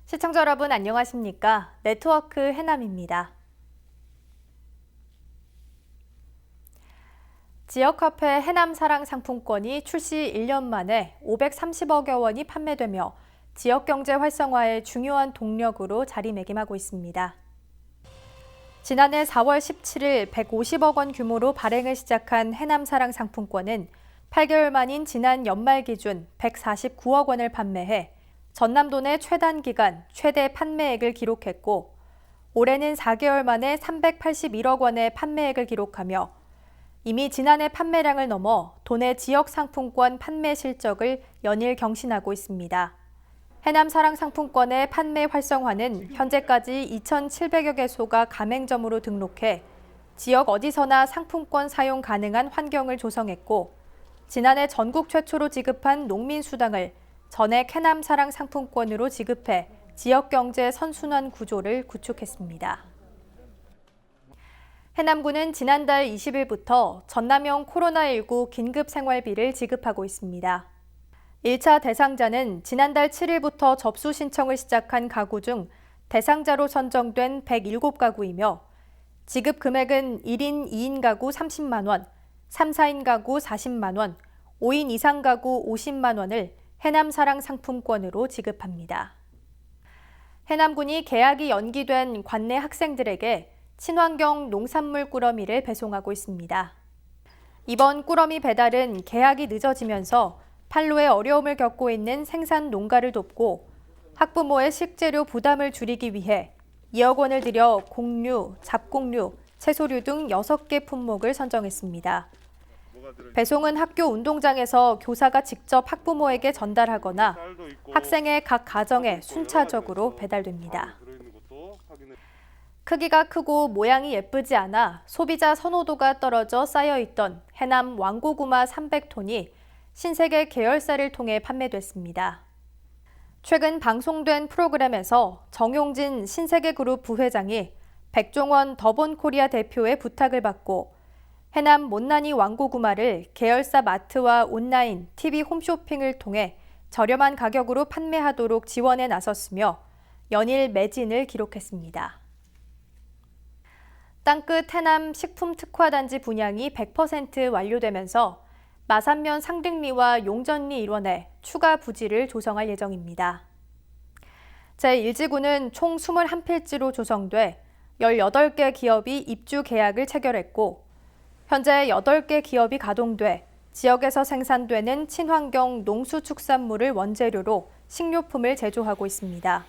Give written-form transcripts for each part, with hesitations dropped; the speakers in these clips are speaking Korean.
시청자 여러분 안녕하십니까? 네트워크 해남입니다. 지역화폐 해남사랑 상품권이 출시 1년 만에 530억여 원이 판매되며 지역경제 활성화의 중요한 동력으로 자리매김하고 있습니다. 지난해 4월 17일 150억 원 규모로 발행을 시작한 해남사랑 상품권은 8개월 만인 지난 연말 기준 149억 원을 판매해 전남도 내 최단 기간 최대 판매액을 기록했고 올해는 4개월 만에 381억 원의 판매액을 기록하며 이미 지난해 판매량을 넘어 도내 지역 상품권 판매 실적을 연일 경신하고 있습니다. 해남사랑 상품권의 판매 활성화는 현재까지 2,700여 개소가 가맹점으로 등록해 지역 어디서나 상품권 사용 가능한 환경을 조성했고 지난해 전국 최초로 지급한 농민수당을 전액 해남사랑 상품권으로 지급해 지역경제 선순환 구조를 구축했습니다. 해남군은 지난달 20일부터 전남형 코로나19 긴급생활비를 지급하고 있습니다. 1차 대상자는 지난달 7일부터 접수 신청을 시작한 가구 중 대상자로 선정된 107가구이며 지급 금액은 1인 2인 가구 30만 원, 3, 4인 가구 40만 원, 5인 이상 가구 50만 원을 해남사랑 상품권으로 지급합니다. 해남군이 개학이 연기된 관내 학생들에게 친환경 농산물 꾸러미를 배송하고 있습니다. 이번 꾸러미 배달은 개학이 늦어지면서 판로에 어려움을 겪고 있는 생산 농가를 돕고 학부모의 식재료 부담을 줄이기 위해 2억 원을 들여 곡류, 잡곡류, 채소류 등 6개 품목을 선정했습니다. 배송은 학교 운동장에서 교사가 직접 학부모에게 전달하거나 학생의 각 가정에 순차적으로 배달됩니다. 크기가 크고 모양이 예쁘지 않아 소비자 선호도가 떨어져 쌓여있던 해남 왕고구마 300톤이 신세계 계열사를 통해 판매됐습니다. 최근 방송된 프로그램에서 정용진 신세계그룹 부회장이 백종원 더본코리아 대표의 부탁을 받고 해남 못난이 왕고구마를 계열사 마트와 온라인, TV 홈쇼핑을 통해 저렴한 가격으로 판매하도록 지원에 나섰으며 연일 매진을 기록했습니다. 땅끝 해남 식품특화단지 분양이 100% 완료되면서 마산면 상등리와 용전리 일원에 추가 부지를 조성할 예정입니다. 제1지구는 총 21필지로 조성돼 18개 기업이 입주 계약을 체결했고 현재 8개 기업이 가동돼 지역에서 생산되는 친환경 농수축산물을 원재료로 식료품을 제조하고 있습니다.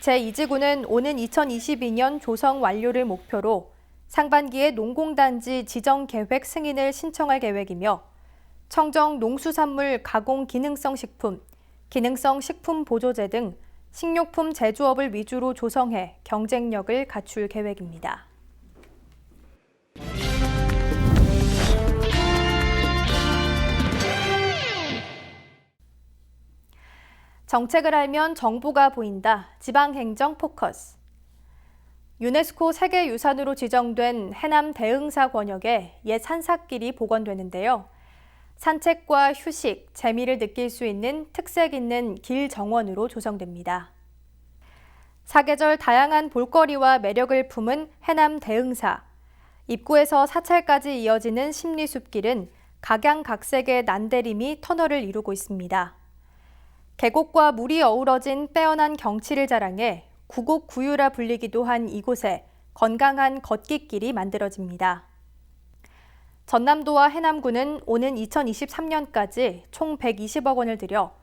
제2지구는 오는 2022년 조성 완료를 목표로 상반기에 농공단지 지정 계획 승인을 신청할 계획이며 청정 농수산물 가공 기능성 식품, 기능성 식품 보조제 등 식료품 제조업을 위주로 조성해 경쟁력을 갖출 계획입니다. 정책을 알면 정보가 보인다. 지방행정 포커스. 유네스코 세계유산으로 지정된 해남 대흥사 권역에 옛 산사길이 복원되는데요. 산책과 휴식, 재미를 느낄 수 있는 특색 있는 길 정원으로 조성됩니다. 사계절 다양한 볼거리와 매력을 품은 해남 대흥사. 입구에서 사찰까지 이어지는 심리숲길은 각양각색의 난대림이 터널을 이루고 있습니다. 계곡과 물이 어우러진 빼어난 경치를 자랑해 구곡구유라 불리기도 한 이곳에 건강한 걷기길이 만들어집니다. 전남도와 해남군은 오는 2023년까지 총 120억 원을 들여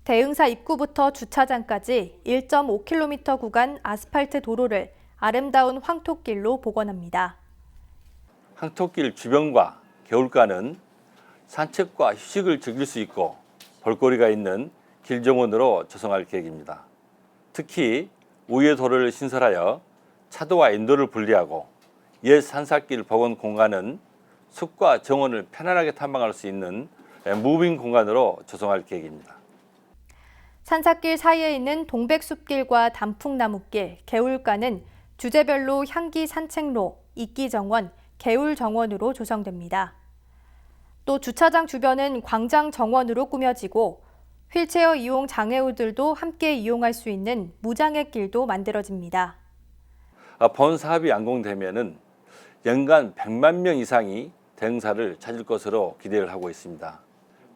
대흥사 입구부터 주차장까지 1.5km 구간 아스팔트 도로를 아름다운 황토길로 복원합니다. 황토길 주변과 개울가는 산책과 휴식을 즐길 수 있고 볼거리가 있는 길정원으로 조성할 계획입니다. 특히 우회 도로를 신설하여 차도와 인도를 분리하고 옛 산사길 복원 공간은 숲과 정원을 편안하게 탐방할 수 있는 무빙 공간으로 조성할 계획입니다. 산사길 사이에 있는 동백숲길과 단풍나무길, 개울가는 주제별로 향기 산책로, 이끼정원, 개울정원으로 조성됩니다. 또 주차장 주변은 광장 정원으로 꾸며지고 휠체어 이용 장애우들도 함께 이용할 수 있는 무장애 길도 만들어집니다. 본 사업이 완공되면은 연간 100만 명 이상이 대흥사를 찾을 것으로 기대를 하고 있습니다.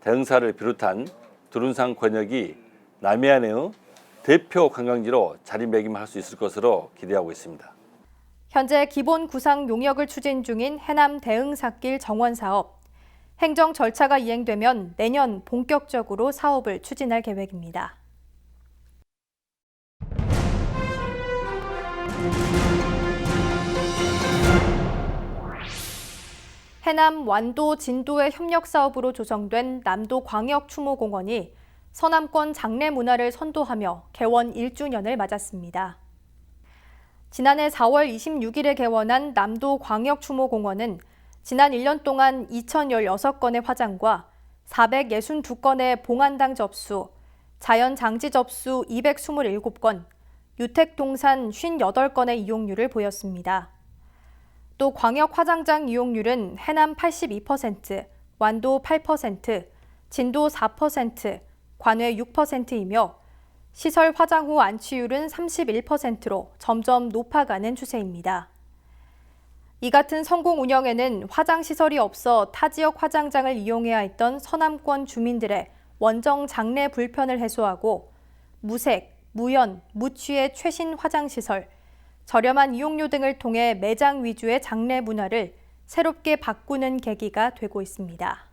대흥사를 비롯한 두룬산 권역이 남해안의 대표 관광지로 자리매김할 수 있을 것으로 기대하고 있습니다. 현재 기본 구상 용역을 추진 중인 해남 대흥사길 정원 사업. 행정 절차가 이행되면 내년 본격적으로 사업을 추진할 계획입니다. 해남 완도 진도의 협력 사업으로 조성된 남도광역추모공원이 서남권 장례 문화를 선도하며 개원 1주년을 맞았습니다. 지난해 4월 26일에 개원한 남도광역추모공원은 지난 1년 동안 2,016건의 화장과 462건의 봉안당 접수, 자연장지 접수 227건, 유택동산 58건의 이용률을 보였습니다. 또 광역화장장 이용률은 해남 82%, 완도 8%, 진도 4%, 관외 6%이며 시설 화장 후 안치율은 31%로 점점 높아가는 추세입니다. 이 같은 성공 운영에는 화장시설이 없어 타 지역 화장장을 이용해야 했던 서남권 주민들의 원정 장례 불편을 해소하고 무색, 무연, 무취의 최신 화장시설, 저렴한 이용료 등을 통해 매장 위주의 장례 문화를 새롭게 바꾸는 계기가 되고 있습니다.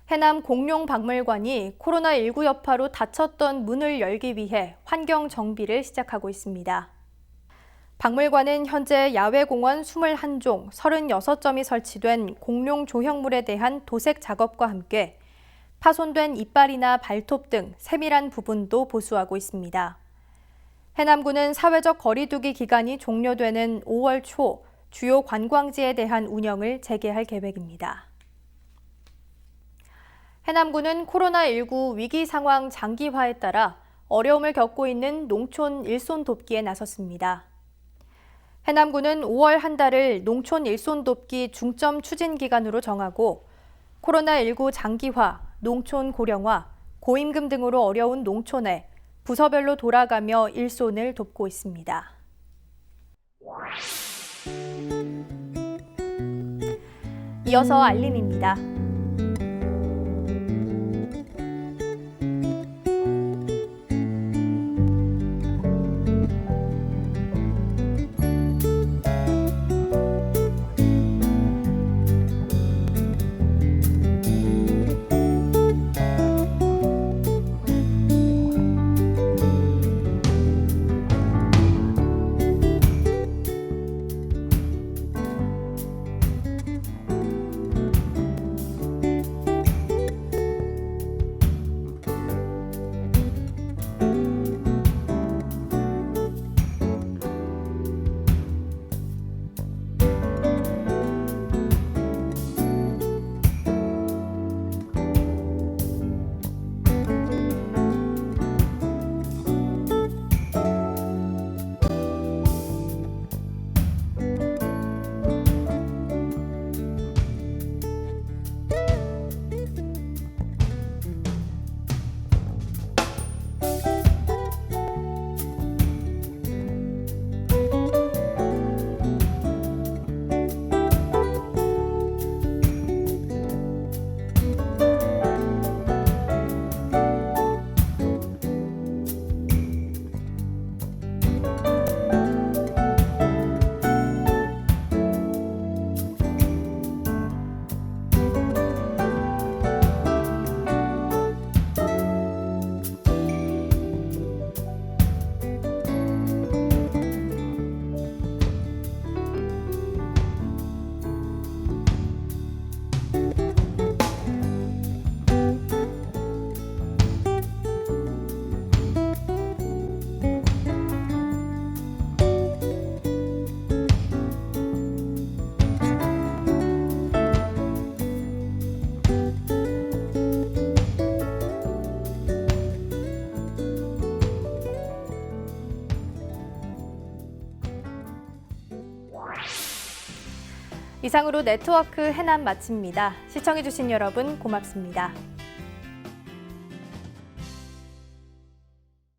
해남 공룡박물관이 코로나19 여파로 닫혔던 문을 열기 위해 환경 정비를 시작하고 있습니다. 박물관은 현재 야외공원 21종, 36점이 설치된 공룡 조형물에 대한 도색 작업과 함께 파손된 이빨이나 발톱 등 세밀한 부분도 보수하고 있습니다. 해남군은 사회적 거리두기 기간이 종료되는 5월 초 주요 관광지에 대한 운영을 재개할 계획입니다. 해남군은 코로나19 위기 상황 장기화에 따라 어려움을 겪고 있는 농촌 일손 돕기에 나섰습니다. 해남군은 5월 한 달을 농촌 일손 돕기 중점 추진 기간으로 정하고 코로나19 장기화, 농촌 고령화, 고임금 등으로 어려운 농촌에 부서별로 돌아가며 일손을 돕고 있습니다. 이어서 알림입니다. 이상으로 네트워크 해남 마칩니다. 시청해주신 여러분 고맙습니다.